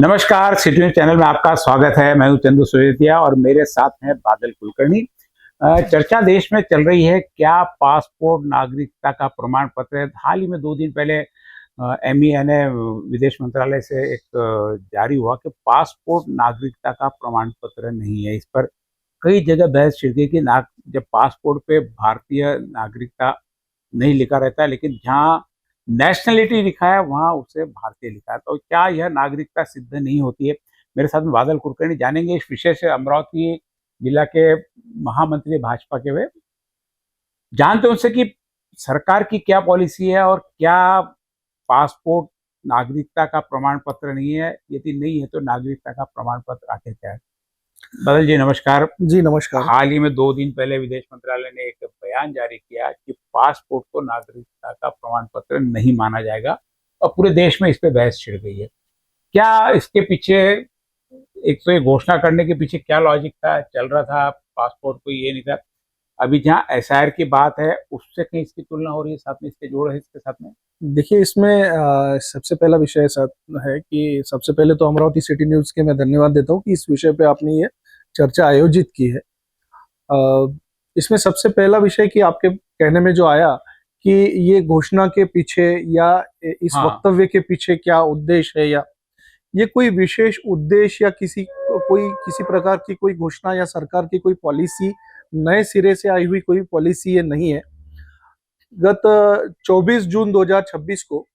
नमस्कार, city news channel में आपका स्वागत है। मैं हूं चंदू सुरेतिया और मेरे साथ हैं बादल कुलकर्णी। चर्चा देश में चल रही है, क्या पासपोर्ट नागरिकता का प्रमाण पत्र है। हाल ही में 2 दिन पहले MENA विदेश मंत्रालय से एक जारी हुआ कि पासपोर्ट नागरिकता का प्रमाण पत्र नहीं है। इस पर कई जगह बहस छिड़ गई कि जब पासपोर्ट पे भारतीय नागरिकता नहीं लिखा रहता है, लेकिन जहाँ नेशनलिटी लिखा है वहाँ उसे भारतीय लिखा है, तो क्या यह नागरिकता सिद्ध नहीं होती है। मेरे साथ में बादल कुलकर्णी जानेंगे इस विषय से। अमरावती जिला के महामंत्री भाजपा के वे जानते हैं उनसे कि सरकार की क्या पॉलिसी है और क्या पासपोर्ट नागरिकता का प्रमाण पत्र नहीं है, यदि नहीं है तो नागरिकता का प्रमाण पत्र आखिर क्या है। बादल जी नमस्कार। जी नमस्कार। हाल ही में 2 दिन पहले विदेश मंत्रालय ने एक बयान जारी किया कि पासपोर्ट को नागरिकता का प्रमाण पत्र नहीं माना जाएगा और पूरे देश में इस पे बहस छिड़ गई है। क्या इसके पीछे, एक तो ये घोषणा करने के पीछे क्या लॉजिक था, चल रहा था पासपोर्ट को ये नहीं था। अभी जहाँ SIR की बात है उससे कहीं इसकी तुलना हो रही है, साथ में इसके जोड़ है इसके साथ में। देखिए, इसमें सबसे पहला विषय ऐसा है कि सबसे पहले तो अमरावती सिटी न्यूज़ के मैं धन्यवाद देता हूँ कि इस विषय पे आपने ये चर्चा आयोजित की है। इसमें सबसे पहला विषय कि आपके कहने में जो आया कि ये घोषणा के पीछे या इस वक्तव्य के पीछे क्या उद्देश्य है, या ये कोई विशेष उद्देश्य या किसी प्रकार की कोई घोषणा या सरकार की कोई पॉलिसी, नए सिरे से आई हुई कोई पॉलिसी ये नहीं है। गत 24 जून 2026 को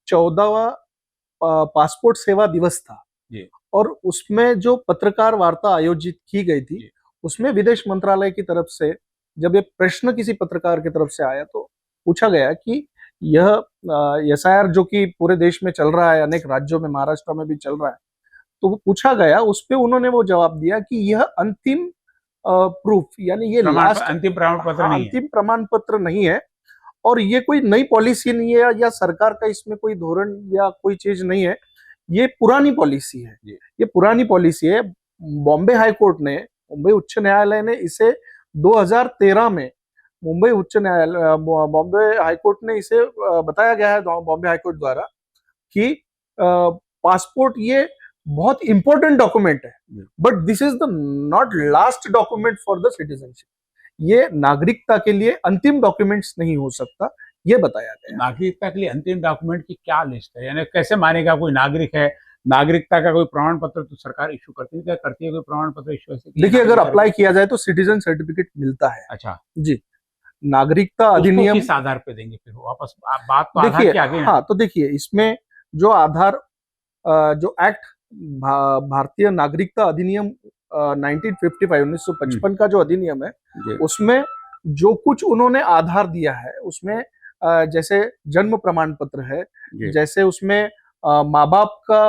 14वां पासपोर्ट सेवा दिवस था और उसमें जो पत्रकार वार्ता आयोजित की गई थी उसमें विदेश मंत्रालय की तरफ से जब ये प्रश्न किसी पत्रकार की तरफ से आया तो पूछा गया कि यह SIR जो कि पूरे देश में चल रहा है, अनेक राज्यों में, महाराष्ट्र में भी चल रहा है, तो वो पूछा गया, उस पे उन्होंने वो जवाब दिया कि यह अंतिम प्रूफ यानी ये लास्ट अंतिम प्रमाण पत्र नहीं है। अंतिम प्रमाण पत्र नहीं है और ये कोई नई पॉलिसी नहीं है या सरकार का इसमें कोई धोरण या कोई चीज नहीं है, ये पुरानी पॉलिसी है। ये पुरानी पॉलिसी है। बॉम्बे हाई कोर्ट ने, मुंबई उच्च न्यायालय ने इसे 2013 में बॉम्बे हाई कोर्ट ने इसे बताया गया है बॉम्बे हाई कोर्ट द्वारा कि पासपोर्ट ये बहुत इंपॉर्टेंट डॉक्यूमेंट है, but this is the not last document for the citizenship. ये नागरिकता के लिए अंतिम डॉक्यूमेंट्स नहीं हो सकता, ये बताया गया। नागरिकता के लिए अंतिम डॉक्यूमेंट की क्या लिस्ट है, यानी कैसे मानेगा कोई नागरिक है। नागरिकता का कोई प्रमाण पत्र तो सरकार इशू करती है, क्या करती है कोई प्रमाण पत्र इशू? देखिए, अगर अप्लाई किया जाए तो सिटीजन सर्टिफिकेट मिलता है। अच्छा जी, नागरिकता अधिनियम किस आधार पे देंगे फिर वापस? बात तो आधार के आगे है। हाँ, तो देखिए, इसमें जो आधार जो एक्ट भारतीय नागरिकता अधिनियम 1955 का जो अधिनियम है, उसमें जो कुछ उन्होंने आधार दिया है उसमें जैसे जन्म प्रमाण पत्र है, जैसे उसमें माँ बाप का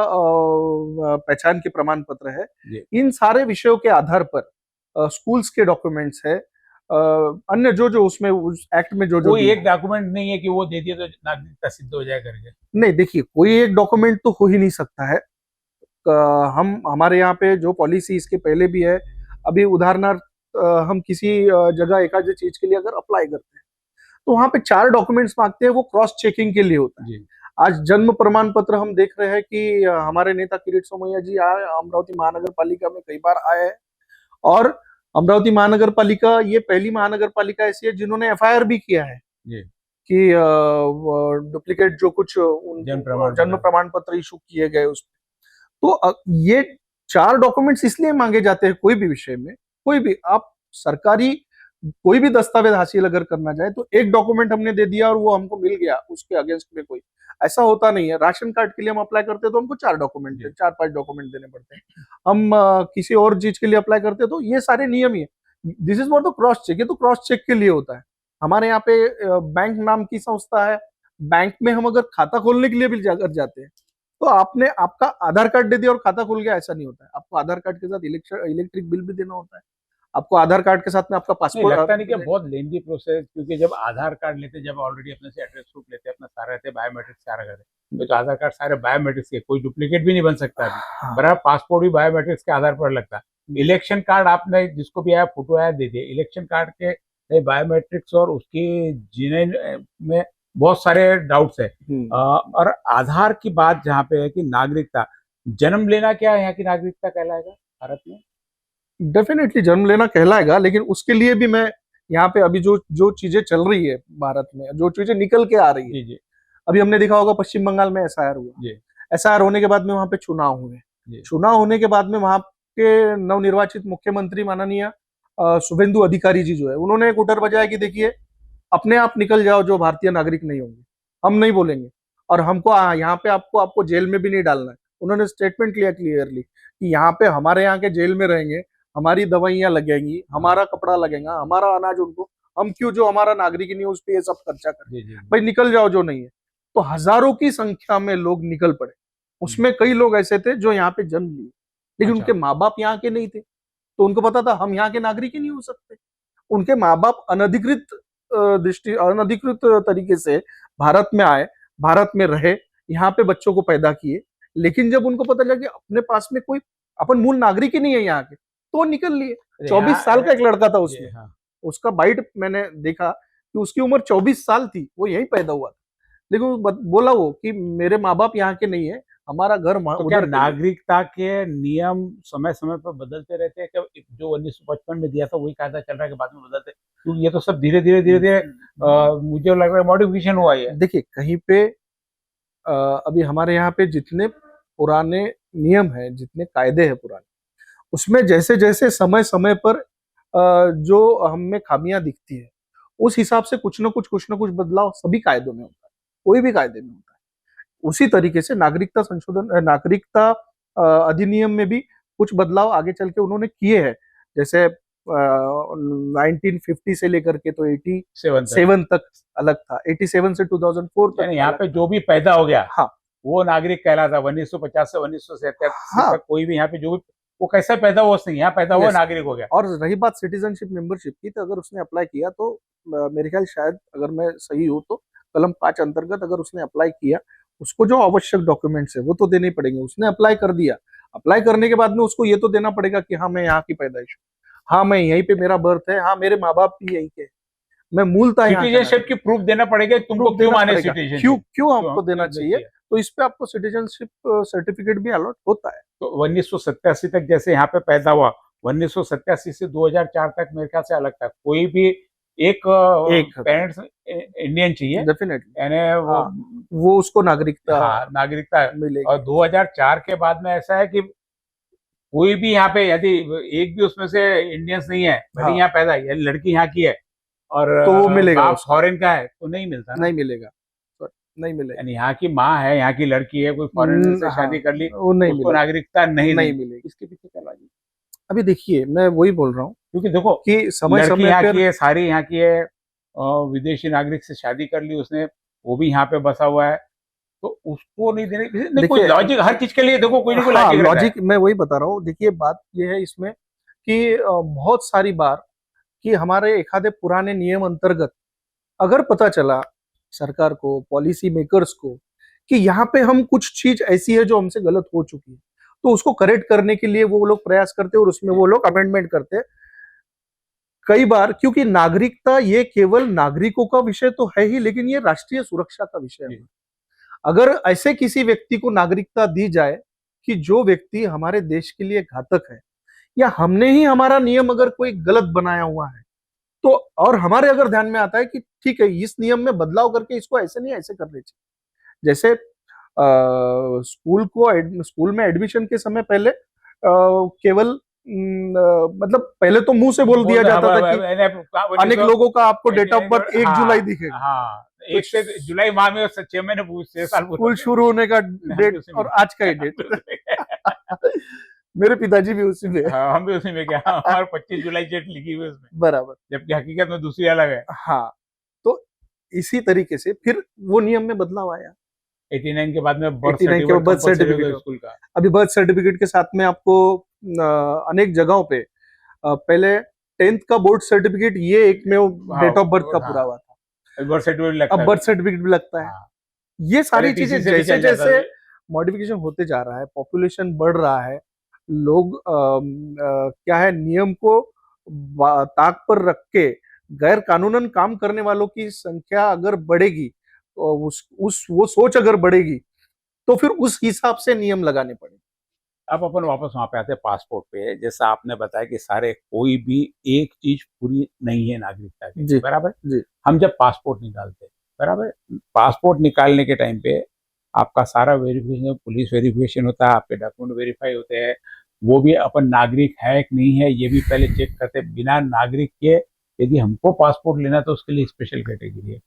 पहचान के प्रमाण पत्र है, इन सारे विषयों के आधार पर स्कूल्स के डॉक्यूमेंट्स है, अन्य जो उसमें उस एक्ट में जो कोई एक डॉक्यूमेंट नहीं है कि वो दे दिए तो नागरिकता सिद्ध हो जाए करके। नहीं, देखिए, कोई एक डॉक्यूमेंट तो हो ही नहीं सकता है। हमारे यहाँ पे जो पॉलिसी इसके पहले भी है, अभी उदाहरणार्थ हम किसी जगह एक आध चीज के लिए अगर अप्लाई करते हैं तो वहां पे 4 डॉक्यूमेंट्स मांगते हैं, वो क्रॉस चेकिंग के लिए होता है। आज जन्म प्रमाण पत्र हम देख रहे हैं कि हमारे नेता किरीट सोमैया जी आए, अमरावती महानगर पालिका में कई बार आए हैं और अमरावती महानगर पालिका ये पहली महानगर पालिका ऐसी है जिन्होंने FIR भी किया है कि डुप्लीकेट जो कुछ जन्म प्रमाण पत्र इशू किए गए उस। तो ये 4 डॉक्यूमेंट्स इसलिए मांगे जाते हैं कोई भी विषय में, कोई भी आप सरकारी कोई भी दस्तावेज हासिल अगर करना चाहे तो एक डॉक्यूमेंट हमने दे दिया और वो हमको मिल गया, उसके अगेंस्ट में कोई ऐसा होता नहीं है। राशन कार्ड के लिए हम अप्लाई करते हैं तो हमको 4 डॉक्यूमेंट 4-5 डॉक्यूमेंट देने पड़ते हैं। हम किसी और चीज के लिए अप्लाई करते हैं तो ये सारे नियम ही है। This is for the cross check, ये तो क्रॉस चेक के लिए होता है। हमारे यहाँ पे बैंक नाम की संस्था है, बैंक में हम अगर खाता खोलने के लिए भी अगर जाते हैं तो आपने आपका आधार कार्ड दे दिया और खाता खुल गया, ऐसा नहीं होता है। आपको आधार कार्ड के साथ इलेक्ट्रिक बिल भी देना होता है, आपको आधार कार्ड के साथ में आपका पासपोर्ट। लगता नहीं कि बहुत लेंदी प्रोसेस, क्योंकि जब आधार कार्ड लेते, जब ऑलरेडी अपने से एड्रेस प्रूफ लेते, अपना सारा रहते, बायोमेट्रिक्स सारा करते, तो आधार कार्ड सारे बायोमेट्रिक्स के, कोई डुप्लीकेट भी नहीं बन सकता अभी। बराबर पासपोर्ट भी बायोमेट्रिक्स के आधार पर लगता है। इलेक्शन कार्ड आपने जिसको भी आया, फोटो आया, दे दिए। इलेक्शन कार्ड के बायोमेट्रिक्स और उसकी जीने में बहुत सारे डाउट्स है। और आधार की बात जहाँ पे है कि नागरिकता, जन्म लेना क्या यहाँ की नागरिकता कहलाएगा भारत में? डेफिनेटली जन्म लेना कहलाएगा, लेकिन उसके लिए भी मैं यहाँ पे अभी जो जो चीजें चल रही है भारत में, जो चीजें निकल के आ रही है, जी जी अभी हमने देखा होगा पश्चिम बंगाल में एसआईआर हुआ। जी एसआईआर होने के बाद में वहां पे चुनाव हुए। जी चुनाव होने के बाद में वहां के नवनिर्वाचित मुख्यमंत्री माननीय शुभेंदु अधिकारी जी जो है, उन्होंने एक उटर बजाया कि देखिए, अपने आप निकल जाओ जो भारतीय नागरिक नहीं होंगे, हम नहीं बोलेंगे, और हमको यहाँ पे आपको आपको जेल में भी नहीं डालना है। उन्होंने स्टेटमेंट लिया क्लियरली कि यहाँ पे हमारे यहाँ के जेल में रहेंगे, हमारी दवाइयां लगेंगी, हमारा कपड़ा लगेगा, हमारा अनाज उनको, हम क्यों जो हमारा नागरिक नहीं है उस पर ये सब खर्चा करें, जी जी भाई निकल जाओ जो नहीं है। तो हजारों की संख्या में लोग निकल पड़े। उसमें कई लोग ऐसे थे जो यहाँ पे जन्म लिए, लेकिन अच्छा उनके माँ बाप यहाँ के नहीं थे, तो उनको पता था हम यहाँ के नागरिक ही नहीं हो सकते। उनके माँ बाप अनधिकृत अनधिकृत तरीके से भारत में आए, भारत में रहे, यहाँ पे बच्चों को पैदा किए, लेकिन जब उनको पता लगा कि अपने पास में कोई अपन मूल नागरिक ही नहीं है यहाँ के, तो वो निकल लिए। अरे 24 साल का एक लड़का था जी उसमें, हाँ उसका बाइट मैंने देखा कि उसकी उम्र 24 साल थी, वो यहीं पैदा हुआ था, लेकिन वो बोला वो कि मेरे माँ बाप यहाँ के नहीं है, हमारा घर तो क्या उधर के लिए। नागरिकता के नियम समय समय पर बदलते रहते हैं? क्या जो 1955 में दिया था वही कायदा चल रहा है कि बाद में बदलते? क्योंकि ये तो सब धीरे धीरे धीरे धीरे मुझे लग रहा है मॉडिफिकेशन हुआ ही है। देखिए कहीं पे अभी हमारे यहाँ पे जितने पुराने नियम है, जितने कायदे हैं पुराने, उसमें जैसे जैसे समय समय पर जो हमें खामियां दिखती है, उस हिसाब से कुछ ना कुछ बदलाव सभी कायदों में होता है, कोई भी कायदे में होता है। उसी तरीके से नागरिकता संशोधन नागरिकता अधिनियम में भी कुछ बदलाव आगे चल के उन्होंने किए हैं। जैसे 1950 से लेकर के तो 87 तक अलग था, 87 से 2004 तक यानी यहाँ अलग पे था। जो भी पैदा हो गया हाँ वो नागरिक कहलाता। 1950 से 1977 हाँ। तक कोई भी यहाँ पे जो भी वो कैसे पैदा हुआ उसने यहाँ पैदा हुआ यस। नागरिक हो गया। और रही बात सिटीजनशिप मेंबरशिप की, तो अगर उसने अप्लाई किया तो मेरे ख्याल शायद, अगर मैं सही हूँ तो कलम 5 अंतर्गत अगर उसने अप्लाई किया, उसको जो आवश्यक डॉक्यूमेंट्स है वो तो देने पड़ेंगे। उसने अप्लाई कर दिया, अप्लाई करने के बाद में उसको ये तो देना पड़ेगा कि हाँ मैं यहाँ की पैदाइश हूँ, हाँ मैं यहीं पे मेरा बर्थ है, हाँ मेरे माँ बाप भी यहीं के हैं, मैं मूलतः यहाँ का सिटीजनशिप की प्रूफ देना पड़ेगा कि तुमको प्रूफ क्यों देना माने पड़ेगा। सिटीजनशिप। क्यों क्यों आपको क्यों देना क्यों चाहिए, देखिए तो इस पे आपको सिटीजनशिप सर्टिफिकेट भी अलॉट होता है। तो 1987 तक जैसे यहाँ पे पैदा हुआ, 1987 से 2004 तक मेरे ख्याल से अलग था। कोई भी एक एक पेरेंट्स इंडियन चाहिए, डेफिनेटली यानी हाँ, वो उसको नागरिकता हाँ नागरिकता है। मिलेगी। और 2004 के बाद में ऐसा है कि कोई भी यहाँ पे यदि एक भी उसमें से इंडियंस नहीं है, भले हाँ यहाँ पैदा है, यानी लड़की यहाँ की है और तो वो मिलेगा बाप उसको। फॉरेन का है तो नहीं मिलता ना। नहीं मिलेगा, नहीं मिलेगा, यानी यहाँ की माँ है, यहाँ की लड़की है, कोई फॉरेनर से शादी कर ली, वो नहीं उसको मिलेगा, नागरिकता नहीं नहीं दी। मिलेगी। इसके पीछे क्या लॉजिक? अभी देखिए मैं वही बोल रहा हूँ क्योंकि देखो कि समय लड़की समय यहाँ पर की है, सारी यहाँ की है, विदेशी नागरिक से शादी कर ली उसने, वो भी यहाँ पे बसा हुआ है, तो उसको नहीं देने नहीं, कोई देखिए लॉजिक हर चीज के लिए देखो कोई ना कोई हाँ लॉजिक रहता है। लॉजिक मैं वही बता रहा हूँ। देखिए बात ये है इसमें कि बहुत सारी बार कि हमारे एक आधे पुराने नियम अंतर्गत अगर पता चला सरकार को, पॉलिसी मेकर्स को, कि यहाँ पे हम कुछ चीज ऐसी है जो हमसे गलत हो चुकी है, तो उसको करेक्ट करने के लिए वो लोग प्रयास करते हैं और उसमें वो लोग अमेंडमेंट करते हैं। कई बार क्योंकि नागरिकता ये केवल नागरिकों का विषय तो है ही, लेकिन ये राष्ट्रीय सुरक्षा का विषय है। अगर ऐसे किसी व्यक्ति को नागरिकता दी जाए कि जो व्यक्ति हमारे देश के लिए घातक है, या हमने ही हमारा नियम अगर कोई गलत बनाया हुआ है, तो और हमारे अगर ध्यान में आता है कि ठीक है इस नियम में बदलाव करके इसको ऐसे नहीं ऐसे करने चाहिए। जैसे स्कूल में एडमिशन के समय पहले केवल मतलब पहले तो मुंह से बोल दिया जाता था कि अनेक लोगों का आपको डेट ऑफ बर्थ 1 जुलाई दिखेगा। हाँ, 1 से जुलाई माह में 6 महीने 6 साल स्कूल शुरू होने का डेट और आज का ही डेट मेरे पिताजी भी उसी में। हाँ, हम भी उसी में क्या हमारे 25 जुलाई डेट लिखी हुई है उसमें, बराबर, जबकि हकीकत में दूसरी अलग है। हाँ। तो इसी तरीके से फिर वो नियम में बदलाव आया 89 के बाद में बर्थ 89 के बाद बर्थ सर्टिफिकेट स्कूल का। अभी बर्थ सर्टिफिकेट के साथ में आपको अनेक जगहों पे पहले 10th का बोर्ड सर्टिफिकेट ये एक में डेट ऑफ बर्थ का पूरा हुआ था, बर्थ सर्टिफिकेट लगता है, अब बर्थ सर्टिफिकेट भी लगता है। ये सारी चीजें जैसे जैसे मॉडिफिकेशन होते जा रहा है, पॉपुलेशन बढ़ रहा है, लोग क्या है नियम को ताक पर रख के गैर कानूनन काम करने वालों की संख्या अगर बढ़ेगी, तो वो सोच अगर बढ़ेगी, तो फिर उस हिसाब से नियम लगाने पड़ेंगे। अब अपन वापस वहां पे आते हैं पासपोर्ट पे। जैसा आपने बताया कि सारे कोई भी एक चीज पूरी नहीं है नागरिकता की, जी बराबर। जी हम जब पासपोर्ट निकालते हैं, बराबर, पासपोर्ट निकालने के टाइम पे आपका सारा वेरिफिकेशन, पुलिस वेरिफिकेशन होता है, आपके डॉक्यूमेंट वेरीफाई होते हैं, वो भी अपन नागरिक है कि नहीं है ये भी पहले चेक करते हैं। बिना नागरिक के यदि हमको पासपोर्ट लेना तो उसके लिए स्पेशल कैटेगरी है।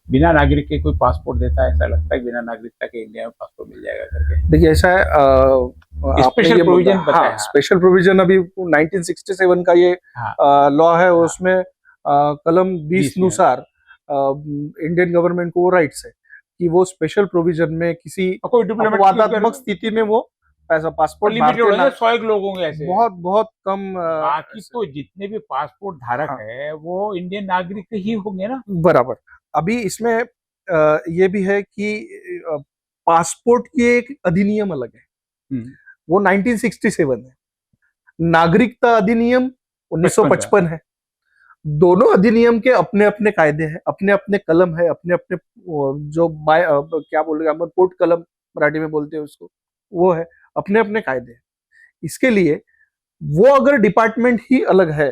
बिना नागरिक के कोई पासपोर्ट देता है, ऐसा लगता है कि बिना नागरिकता के इंडिया में पासपोर्ट मिल जाएगा करके। देखिए ऐसा है, आपने स्पेशल ये मुद्दा, प्रोविजन बताया। हाँ स्पेशल प्रोविजन अभी 1967 का ये हाँ लॉ है, हाँ उसमें कलम 20 20 में अनुसार इंडियन गवर्नमेंट को वो राइट्स है कि वो स्पेशल प्रोविजन में किसी और कोई डिप्लोमेट अपवादात्मक स्थिति में वो पैसा पासपोर्ट लिमिटेड भारतीय होंगे, 100 एक लोग होंगे ऐसे। बहुत बहुत कम बाकी तो जितने भी पासपोर्ट धारक हाँ है वो इंडियन नागरिक ही होंगे ना। बराबर। अभी इसमें ये भी है कि पासपोर्ट की एक अधिनियम अलग है, हम्म, वो 1967 है। नागरिकता अधिनियम 55 का। 1955 है। दोनों अधिनियम के अपने अपने कायदे हैं, अपने अपने कलम है, अपने अपने जो क्या बोलेगा हम कोर्ट कलम मराठी में बोलते हैं उसको, वो है, अपने अपने कायदे हैं। इसके लिए वो अगर डिपार्टमेंट ही अलग है,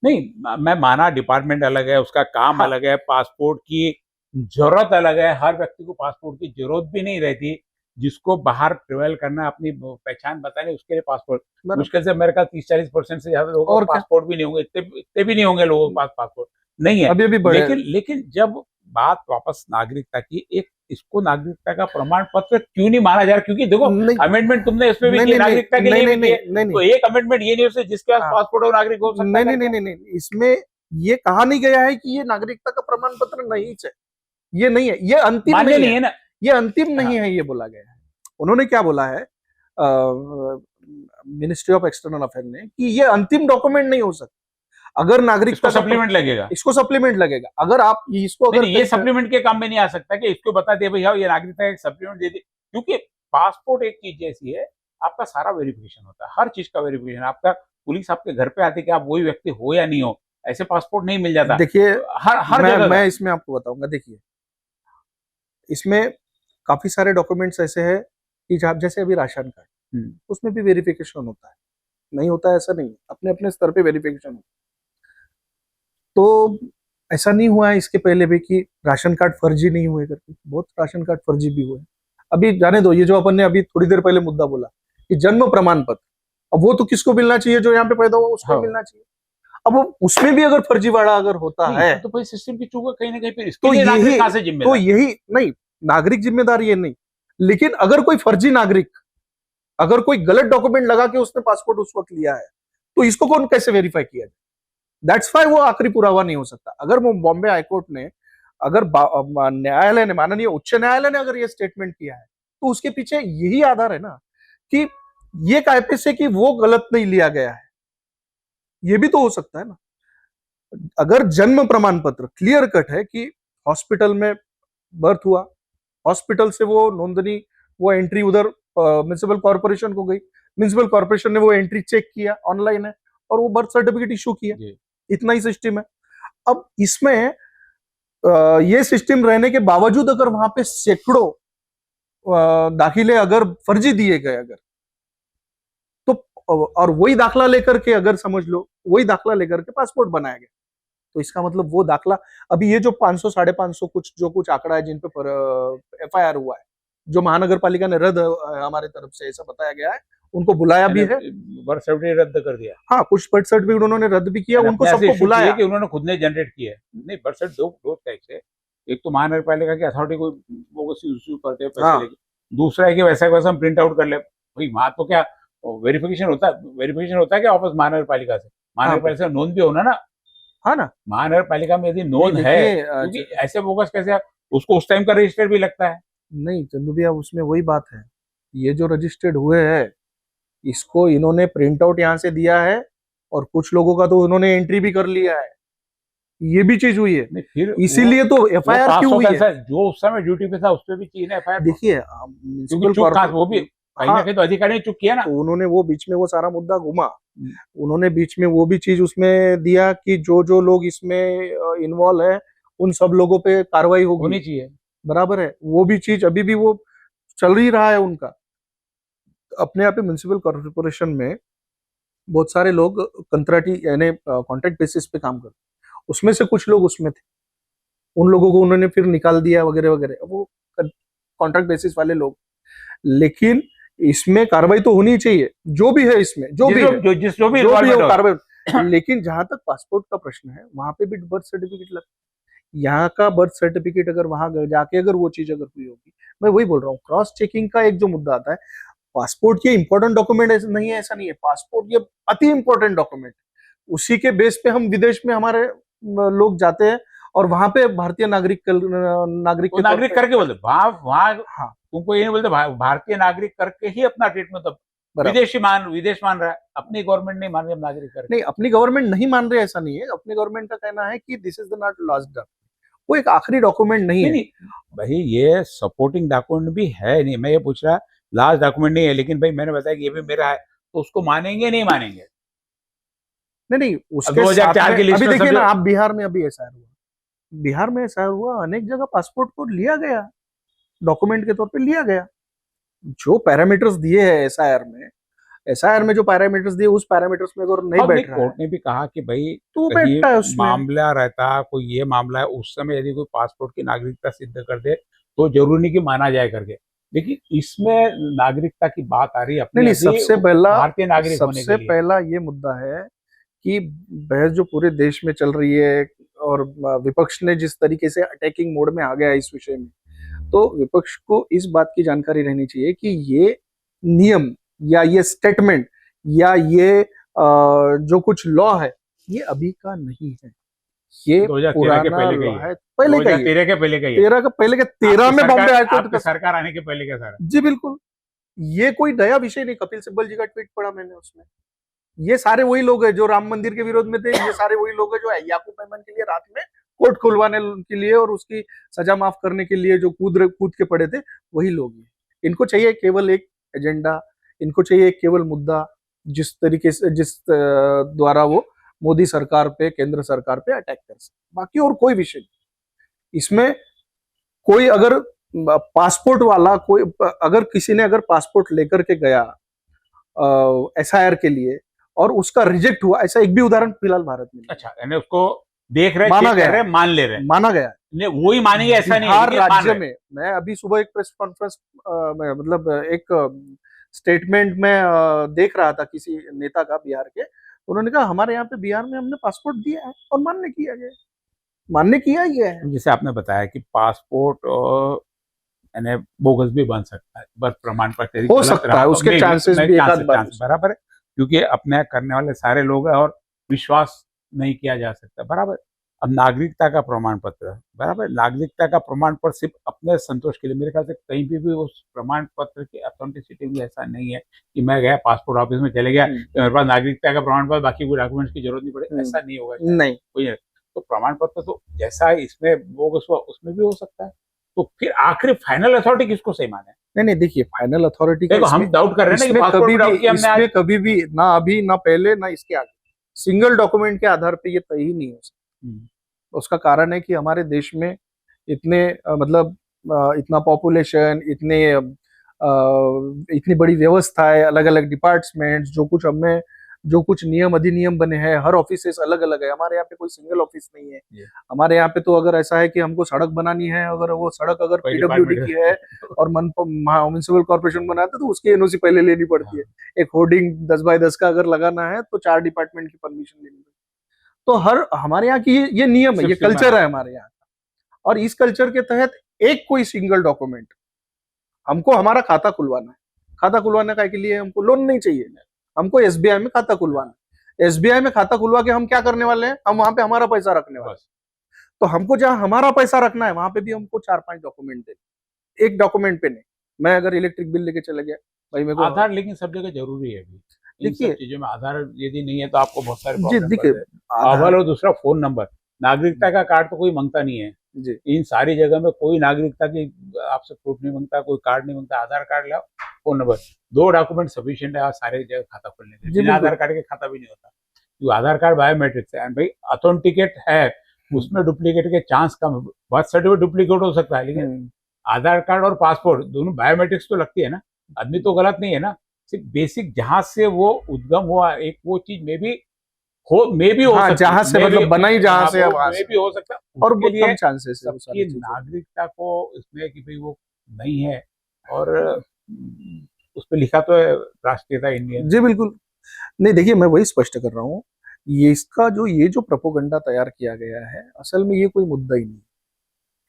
नहीं, मैं माना डिपार्टमेंट अलग है, उसका काम हाँ अलग है, पासपोर्ट की जरूरत अलग है। हर व्यक्ति को पासपोर्ट की जरूरत भी नहीं रहती। जिसको बाहर ट्रेवल करना, अपनी पहचान बताने, उसके लिए पासपोर्ट बराबर। मुश्किल से मेरे ख्याल 30-40% से ज्यादा लोगों और के क्या, पासपोर्ट भी नहीं होंगे, इतने भी नहीं होंगे लोगों के पास पासपोर्ट नहीं है। अभी अभी बढ़े लेकिन लेकिन जब बात वापस नागरिकता की, एक इसको नागरिकता का प्रमाण पत्र क्यों नहीं माना जा रहा? क्योंकि देखो, नहीं अमेंडमेंट तुमने इसमें भी नहीं किया, नहीं नागरिकता के नहीं लिए नहीं भी नहीं किया। नहीं तो एक अमेंडमेंट ये नहीं हो सकता जिसके पास हाँ, पासपोर्ट और नागरिक हो सकता नहीं है नहीं करके। नहीं नहीं, इसमें ये कहा नहीं गया है कि ये नागरिकता का प्रमाण पत्र नहीं है, ये नहीं है, ये अंतिम मान्य नहीं नहीं है, है ना। ये अंतिम नहीं हाँ, है, ये बोला गया है। उन्होंने क्या बोला है मिनिस्ट्री ऑफ एक्सटर्नल अफेयर ने कि ये अंतिम डॉक्यूमेंट नहीं हो सकता। अगर नागरिकता इसको का सप्लीमेंट लगेगा। इसको सप्लीमेंट लगेगा। अगर आप इसको नहीं अगर नहीं, ये सप्लीमेंट के काम में नहीं आ सकता कि इसको बता दे भैया ये नागरिकता का एक सप्लीमेंट दे दे। क्योंकि पासपोर्ट एक चीज ऐसी है, आपका सारा वेरिफिकेशन होता है, हर चीज का वेरिफिकेशन आपका। पुलिस आपके घर पे आती है कि आप वही व्यक्ति हो या नहीं हो, ऐसे पासपोर्ट नहीं मिल जाता देखिए, हर हर जगह मैं का। इसमें आपको बताऊंगा। देखिए, इसमें काफी सारे डॉक्यूमेंट्स ऐसे हैं कि जैसे अभी राशन कार्ड, उसमें भी वेरिफिकेशन होता है, नहीं होता है ऐसा नहीं, अपने अपने स्तर पे वेरिफिकेशन होता है। तो ऐसा नहीं हुआ है इसके पहले भी कि राशन कार्ड फर्जी नहीं हुए करके, बहुत राशन कार्ड फर्जी भी हुए। अभी जाने दो, ये जो अपन ने अभी थोड़ी देर पहले मुद्दा बोला कि जन्म प्रमाण पत्र, अब वो तो किसको मिलना चाहिए? जो यहाँ पे पैदा हुआ उसको हाँ, मिलना चाहिए। अब वो उसमें भी अगर फर्जीवाड़ा अगर होता है, तो भाई सिस्टम की चूक है कहीं ना कहीं, फिर इसके तो लिए नागरिक यही कहाँ से तो जिम्मेदार? यही नहीं, नागरिक जिम्मेदार ये नहीं, लेकिन अगर कोई फर्जी नागरिक, अगर कोई गलत डॉक्यूमेंट लगा के उसने पासपोर्ट उस वक्त लिया है, तो इसको कौन कैसे वेरीफाई किया जाए? दैट्स वाई वो आखिरी पुरावा नहीं हो सकता। अगर वो बॉम्बे हाईकोर्ट ने, अगर न्यायालय ने, माननीय उच्च न्यायालय ने अगर ये स्टेटमेंट किया है, तो उसके पीछे यही आधार है ना कि ये कायपे से कि वो गलत नहीं लिया गया है, ये भी तो हो सकता है ना। अगर जन्म प्रमाण पत्र क्लियर कट है कि हॉस्पिटल में बर्थ हुआ, हॉस्पिटल से वो नोंदनी, वो एंट्री उधर म्युनिसिपल कॉर्पोरेशन को गई, म्युनिसिपल कॉर्पोरेशन ने वो एंट्री चेक किया, ऑनलाइन है, और वो बर्थ सर्टिफिकेट इशू किया, इतना ही सिस्टम है। अब इसमें ये सिस्टम रहने के बावजूद अगर वहां पे सैकड़ों दाखिले अगर फर्जी दिए गए, अगर तो, और वही दाखला लेकर के, अगर समझ लो वही दाखला लेकर के पासपोर्ट बनाया गया, तो इसका मतलब वो दाखला, अभी ये जो 500 550 कुछ जो कुछ आंकड़ा है जिन पे एफआईआर हुआ है, जो महानगर पालिका ने रद्द हमारे तरफ से ऐसा बताया गया है, उनको बुलाया भी है। बर्थ सर्टिफिकेट रद्द कर दिया। हाँ, कुछ बर्थ सर्टिफिकेट उन्होंने रद्द भी किया, उनको सबको बुलाया कि उन्होंने खुद ने जनरेट किया है। नहीं, बर्थ सर्टिफिकेट दो टाइप से, एक तो महानगर पालिका की अथॉरिटी को वो इश्यू करते हैं पैसे लेके, दूसरा है कि वैसा वैसा हम प्रिंट आउट कर ले भाई। वहां तो क्या वेरिफिकेशन होता है क्या वापस महानगर पालिका से? महानगर पालिका से नोंद भी होना ना। हाँ ना, महानगर पालिका में यदि नोंद है, क्योंकि ऐसे बोगस कैसे, उसको उस टाइम का रजिस्टर भी लगता है। नहीं चंदू भैया, उसमें वही बात है, ये जो रजिस्टर्ड हुए हैं, इसको इन्होंने प्रिंट आउट यहाँ से दिया है, और कुछ लोगों का तो उन्होंने एंट्री भी कर लिया है, ये भी चीज हुई है। नहीं, फिर इसीलिए तो एफआईआर क्यों हुई है? जो उस समय ड्यूटी पे था उस पर भी चाहिए एफआईआर। देखिए, वो भी कहीं ना कहीं तो अधिकारी ने चुप किया ना, तो उन्होंने वो बीच में वो सारा मुद्दा घुमा, उन्होंने बीच में वो भी चीज उसमें दिया कि जो जो लोग इसमें इन्वॉल्व है उन सब लोगों पे कार्रवाई होनी चाहिए। बराबर है, वो भी चीज अभी भी वो चल ही रहा है उनका। अपने यहाँ पे म्युनिसिपल कॉर्पोरेशन में बहुत सारे लोग कंट्राटी यानी कॉन्ट्रैक्ट बेसिस पे काम करते हैं। उसमें से कुछ लोग उसमें थे, उन लोगों को उन्होंने फिर निकाल दिया वगैरह वगैरह, वो कॉन्ट्रैक्ट बेसिस वाले लोग। लेकिन इसमें कार्रवाई तो होनी चाहिए, जो भी है इसमें, जो भी है, जो भी जो भी है वो involvement हो। कार्रवाई। लेकिन जहां तक पासपोर्ट का प्रश्न है, वहां पे भी बर्थ सर्टिफिकेट लगता है। यहाँ का बर्थ सर्टिफिकेट अगर वहां जाके अगर वो चीज अगर हुई होगी, मैं वही बोल रहा हूँ, क्रॉस चेकिंग का एक जो मुद्दा आता है, पासपोर्ट ये इंपॉर्टेंट डॉक्यूमेंट नहीं है, ऐसा नहीं है, पासपोर्ट ये अति इंपॉर्टेंट डॉक्यूमेंट। उसी के बेस पे हम विदेश में हमारे लोग जाते हैं और वहां पे भारतीय नागरिक नागरिक वो नागरिक करके बोलते वहां वहां हाँ तुमको ये नहीं बोलते भारतीय नागरिक करके ही अपना ट्रीटमेंट, तो विदेश मान रहा है, अपनी गवर्नमेंट नहीं मान रही हम नागरिक करके। नहीं, अपनी गवर्नमेंट नहीं मान रही, ऐसा नहीं है। अपनी गवर्नमेंट का कहना है कि this is the not last document, वो एक आखिरी डॉक्यूमेंट नहीं है। नहीं भाई, ये सपोर्टिंग डॉक्यूमेंट भी है, नहीं मैं ये पूछ रहा लास्ट डॉक्यूमेंट नहीं है, लेकिन भाई मैंने बताया कि ये भी मेरा है, तो उसको मानेंगे नहीं मानेंगे? नहीं, उसके 2004 की लिस्ट अभी में देखिए सब ना, आप बिहार में अभी ऐसा हुआ, बिहार में ऐसा हुआ, अनेक जगह पासपोर्ट को लिया गया, डॉक्यूमेंट के तौर पे लिया गया। जो पैरामीटर्स दिए हैं एसआईआर में जो पैरामीटर्स दिए, उस पैरामीटर्स में अगर नहीं बैठ रहा है, कोर्ट ने भी कहा कि भाई तो कहीं बैठता है उसमें। मामला रहता, कोई ये मामला है, उस समय यदि कोई पासपोर्ट की नागरिकता सिद्ध कर दे तो जरूरी नहीं कि माना जाए करके। लेकिन इसमें नागरिकता की बात आ रही है, अपनी नहीं, सबसे पहला भारतीय नागरिक होने के सबसे लिए। पहला ये मुद्दा है कि बहस जो पूरे देश में चल रही है, और विपक्ष ने जिस तरीके से अटैकिंग मोड में आ गया इस विषय में, तो विपक्ष को इस बात की जानकारी रहनी चाहिए कि ये नियम या ये स्टेटमेंट या ये जो कुछ लॉ है, ये अभी का नहीं है, ये 2013 के पुराना पहले लॉ का है, पहले का ही है। 2013 के पहले का ही है। 13 का पहले का, 13 में बॉम्बे हाईकोर्ट आपकी सरकार आने के पहले का सारा। जी बिल्कुल, ये कोई नया विषय नहीं। कपिल सिब्बल जी का ट्वीट पढ़ा मैंने, उसमें ये सारे वही लोग हैं जो राम मंदिर के विरोध में थे, ये सारे वही लोग हैं जो याकूब मेमन के लिए रात में कोर्ट खुलवाने के लिए और उसकी सजा माफ करने के लिए जो कूद के पड़े थे, वही लोग हैं। इनको चाहिए केवल एक एजेंडा, इनको चाहिए केवल मुद्दा, जिस तरीके से जिस द्वारा वो मोदी सरकार पे, केंद्र सरकार पे अटैक कर सके, बाकी और कोई विषय नहीं इसमें। कोई अगर पासपोर्ट वाला, कोई अगर किसी ने अगर पासपोर्ट लेकर के गया एसआईआर के लिए और उसका रिजेक्ट हुआ, ऐसा एक भी उदाहरण फिलहाल भारत में। अच्छा, यानी उसको देख रहे, माना चेक कर गया, रहे, मान ले रहे, माना गया, वही मानेंगे ऐसा नहीं है, बिहार लेकिन मान राज्य रहे। में मैं अभी सुबह एक प्रेस कॉन्फ्रेंस मतलब एक स्टेटमेंट में देख रहा था किसी नेता का बिहार के, उन्होंने कहा हमारे यहाँ पे बिहार में हमने पासपोर्ट दिया है और मान्य किया गया, मान्य किया गया है। जैसे आपने बताया कि पासपोर्ट यानी बोगस भी बन सकता है, बर्थ प्रमाण पत्र हो सकता है, उसके चांसेस भी एकाध बार बराबर है, क्योंकि अपने करने वाले सारे लोग हैं और विश्वास नहीं किया जा सकता, बराबर। अब नागरिकता का प्रमाण पत्र, बराबर, नागरिकता का प्रमाण पत्र सिर्फ अपने संतोष के लिए, मेरे ख्याल से कहीं भी उस प्रमाण पत्र की ऑथेंटिसिटी में ऐसा नहीं है कि मैं गया पासपोर्ट ऑफिस में चले गया तो मेरे पास नागरिकता का प्रमाण पत्र, बाकी कोई डॉक्यूमेंट्स की जरूरत नहीं पड़े, ऐसा नहीं होगा। नहीं, कोई तो प्रमाण पत्र तो जैसा इसमें बोगस हुआ उसमें भी हो सकता है। तो फिर आखिर फाइनल अथॉरिटी किसको सही माने? नहीं, देखिए, फाइनल अथॉरिटी देखो हम डाउट कर रहे हैं ना कि पासपोर्ट में डाउट किया हमने आज। कभी भी ना अभी ना पहले ना इसके आगे सिंगल डॉक्यूमेंट के आधार पे ये तय ही नहीं हो सकता। उसका कारण है कि हमारे देश में इतने मतलब इतना पॉपुलेशन, इतनी बड़ी व्यवस्था है, अलग अलग डिपार्टमेंट्स, जो कुछ नियम अधिनियम बने हैं, हर ऑफिसेस अलग अलग है। हमारे यहाँ पे कोई सिंगल ऑफिस नहीं है। हमारे यहाँ पे तो अगर ऐसा है कि हमको सड़क बनानी है, अगर वो सड़क अगर पीडब्ल्यूडी की है और म्युनिसिपल कॉर्पोरेशन बनाता है तो उसकी एनओसी पहले लेनी पड़ती है। एक होर्डिंग 10 बाय 10 का अगर लगाना है तो 4 डिपार्टमेंट की परमिशन लेनी पड़ती है। तो हमारे यहाँ की ये नियम है, ये कल्चर है हमारे यहाँ का। और इस कल्चर के तहत एक कोई सिंगल डॉक्यूमेंट, हमको हमारा खाता खुलवाना है, खाता खुलवाने का के लिए हमको लोन नहीं चाहिए, हमको एसबीआई में खाता खुलवाना है। एसबीआई में खाता खुलवा के हम क्या करने वाले हैं, हम वहां पे हमारा पैसा रखने वाले हैं। तो हमको जहां हमारा पैसा रखना है वहां पे भी हमको 4-5 डॉक्यूमेंट देने, एक डॉक्यूमेंट पे नहीं। मैं अगर इलेक्ट्रिक बिल लेके चले गया भाई, मेरे को आधार लेकिन सब जगह जरूरी है अभी। देखिए, चीजों में आधार यदि नहीं है तो आपको बहुत सारे जी देखिए, अव्वल और दूसरा फोन नंबर, नागरिकता का कार्ड तो कोई मांगता नहीं है जी। इन सारी जगह में कोई नागरिकता की आपसे प्रूफ नहीं मांगता, कोई कार्ड नहीं मांगता, आधार कार्ड लाओ, फोन नंबर, 2 डॉक्यूमेंट सफिशिएंट है सारे जगह खाता खोलने के लिए। बिना आधार कार्ड के खाता भी नहीं होता, क्योंकि आधार कार्ड बायोमेट्रिक्स है भाई, ऑथेंटिकेट है, उसमें डुप्लीकेट के चांस कम है। बर्थ सर्टिफिकेट डुप्लीकेट हो सकता है, लेकिन आधार कार्ड और पासपोर्ट दोनों बायोमेट्रिक्स तो लगती है ना, आदमी तो गलत नहीं है ना। सिर्फ बेसिक जहां से वो उद्गम हुआ, एक वो चीज में भी हो हाँ, सकती जहां है, से मे मतलब भी बना ही जहां से है वहां मे से, भी हो सकता है, और उसके बहुत लिए कम चांसेस है वो सारी सबकी चीजें। नागरिकता को इसमें कि भाई वो नहीं है, और उस पर लिखा तो है राष्ट्रीयता इंडियन। जी बिल्कुल। नहीं देखिए, मैं वही स्पष्ट कर रहा हूँ, ये जो प्रोपोगंडा तैयार किया गया है, असल में ये कोई मुद्दा ही नहीं।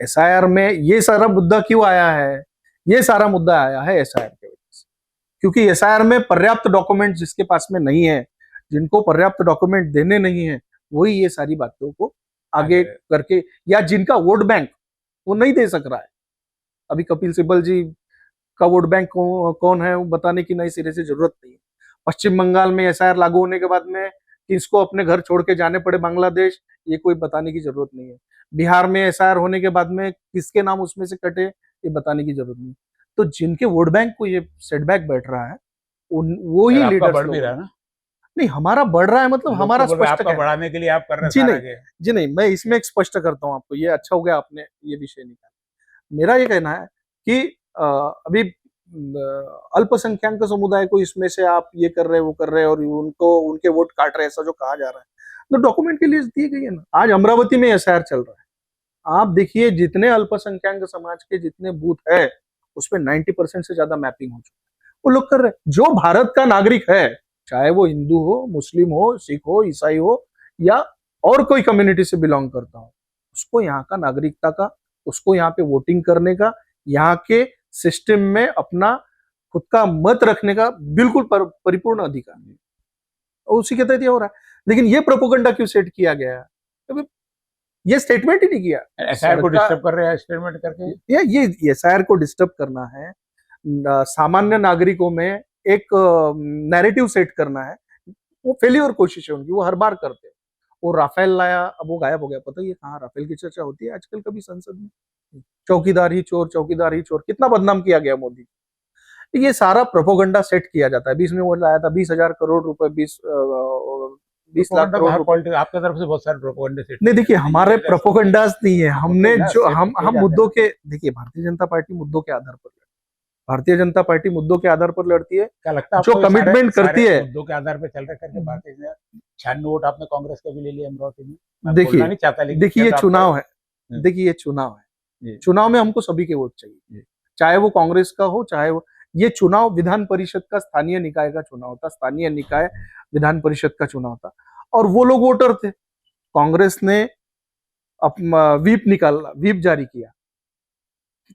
एसआईआर में ये सारा मुद्दा क्यों आया है? ये सारा मुद्दा आया है एसआईआर की वजह से, क्योंकि एसआईआर में पर्याप्त डॉक्यूमेंट जिसके पास में नहीं है, जिनको पर्याप्त डॉक्यूमेंट देने नहीं है, वही ये सारी बातों को आगे करके, या जिनका वोट बैंक वो नहीं दे सक रहा है। अभी कपिल सिब्बल जी का वोट बैंक कौन है वो बताने की नई सिरे से जरूरत नहीं है। पश्चिम बंगाल में एसआईआर लागू होने के बाद में किसको अपने घर छोड़ के जाने पड़े बांग्लादेश, ये कोई बताने की जरूरत नहीं है। बिहार में एसआईआर होने के बाद में किसके नाम उसमें से कटे, ये बताने की जरूरत नहीं। तो जिनके वोट बैंक को ये सेटबैक बैठ रहा है, वो ही आपका लीडर्स बढ़ भी लोग रहा हैं। ना, नहीं, हमारा बढ़ रहा है मतलब लोग हमारा तो बोल रहे हैं स्पष्ट आपका कहना है। बढ़ाने के लिए आप कर रहे हैं जी सारा नहीं, के। जी नहीं, मैं इसमें एक स्पष्ट करता हूँ आपको, ये अच्छा हो गया आपने ये विषय निकाला। मेरा ये कहना है कि अभी अल्पसंख्यक समुदाय को इसमें से आप ये कर रहे वो कर रहे और उनको उनके वोट काट रहे, ऐसा जो कहा जा रहा है, तो डॉक्यूमेंट के लिए दिए गई है ना। आज अमरावती में एसआईआर चल रहा है, आप देखिए जितने अल्पसंख्यक समाज के जितने बूथ है, उसमें 90% से ज्यादा मैपिंग हो चुका है, वो लोग कर रहे हैं। जो भारत का नागरिक है, चाहे वो हिंदू हो, मुस्लिम हो, सिख हो, ईसाई हो, या और कोई कम्युनिटी से बिलोंग करता हो, उसको यहाँ का नागरिकता का, उसको यहाँ पे वोटिंग करने का, यहाँ के सिस्टम में अपना खुद का मत रखने का बिल्कुल परिपूर्ण अधिकार है, और उसी के तहत ये हो रहा है। लेकिन ये प्रोपोगंडा क्यों सेट किया गया है? तो ये स्टेटमेंट ही नहीं किया एसआईआर को डिस्टर्ब कर रहे हैं स्टेटमेंट करके। ये एसआईआर को डिस्टर्ब करना है, सामान्य नागरिकों में एक नैरेटिव सेट करना है। वो फेल्योर कोशिश है उनकी, वो हर बार करते हैं। वो राफेल लाया, अब वो गायब हो गया, पता ही है कहाँ राफेल की चर्चा होती है आजकल कभी संसद में? चौकीदार ही चोर, चौकीदार ही चोर, कितना बदनाम किया गया मोदी। ये सारा प्रोपोगंडा सेट किया जाता है। बीच में वो लाया था 20,000 करोड़ रुपए, 20 लाख करोड़ रुपए। आपकी तरफ से बहुत सारे प्रोपोगंडे सेट नहीं देखिए, हमारे प्रोपोगंडास नहीं है, हमने जो हम मुद्दों के, देखिए भारतीय जनता पार्टी मुद्दों के आधार पर, भारतीय जनता पार्टी मुद्दों के आधार पर लड़ती है। क्या लगता है जो कमिटमेंट करती है, मुद्दों के आधार पर चल रहे करके भारतीय जनता 96 वोट आपने कांग्रेस के भी ले लिए अमरावती में। देखिए नहीं चाहता, लेकिन देखिए ये चुनाव है, देखिए ये चुनाव है, चुनाव में हमको सभी के वोट चाहिए, चाहे वो कांग्रेस का हो, चाहे वो, ये चुनाव विधान परिषद का स्थानीय निकाय का चुनाव था, स्थानीय निकाय विधान परिषद का चुनाव था, और वो लोग वोटर थे। कांग्रेस ने व्हीप निकाला, व्हीप जारी किया,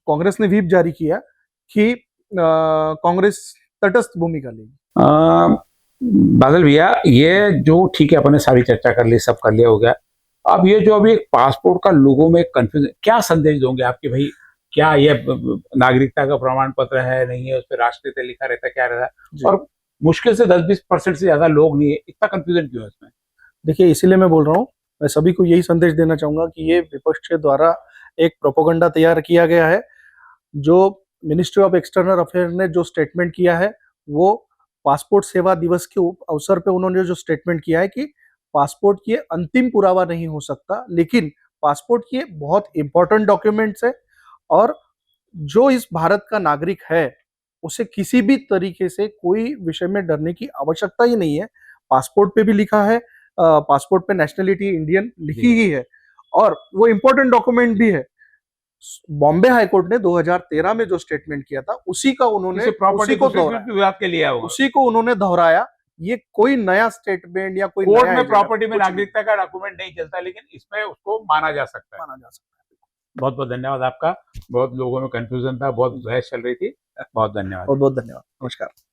कांग्रेस ने व्हीप जारी किया कि कांग्रेस तटस्थ भूमिका लेगी। बादल भैया, ये जो ठीक है, अपने सारी चर्चा कर ली, सब कर लिया हो गया। अब ये जो अभी एक पासपोर्ट का लोगों में कंफ्यूजन, क्या संदेश दोगे आपके भाई? क्या ये नागरिकता का प्रमाण पत्र है, नहीं है, उस पर राष्ट्रीयता लिखा रहता है, क्या रहता है, और मुश्किल से 10-20% से ज्यादा लोग नहीं है, इतना कंफ्यूजन क्यों है इसमें? देखिए, इसीलिए मैं बोल रहा हूँ, मैं सभी को यही संदेश देना चाहूंगा कि ये विपक्ष के द्वारा एक प्रोपोगंडा तैयार किया गया है। जो मिनिस्ट्री ऑफ एक्सटर्नल अफेयर ने जो स्टेटमेंट किया है, वो पासपोर्ट सेवा दिवस के अवसर पे उन्होंने जो स्टेटमेंट किया है कि पासपोर्ट ये अंतिम पुरावा नहीं हो सकता, लेकिन पासपोर्ट ये बहुत इंपॉर्टेंट डॉक्यूमेंट्स है, और जो इस भारत का नागरिक है उसे किसी भी तरीके से कोई विषय में डरने की आवश्यकता ही नहीं है। पासपोर्ट पे भी लिखा है, पासपोर्ट पे नेशनलिटी इंडियन लिखी ही है, और वो इंपॉर्टेंट डॉक्यूमेंट भी है। बॉम्बे हाईकोर्ट ने 2013 में जो स्टेटमेंट किया था, उसी को उन्होंने दोहराया। ये कोई नया स्टेटमेंट या कोई कोर्ट में प्रॉपर्टी में नागरिकता का डॉक्यूमेंट नहीं चलता, लेकिन इसमें उसको माना जा सकता है। बहुत बहुत धन्यवाद आपका। बहुत लोगों में कंफ्यूजन था, बहुत बहस चल रही थी। बहुत धन्यवाद। बहुत बहुत धन्यवाद। नमस्कार।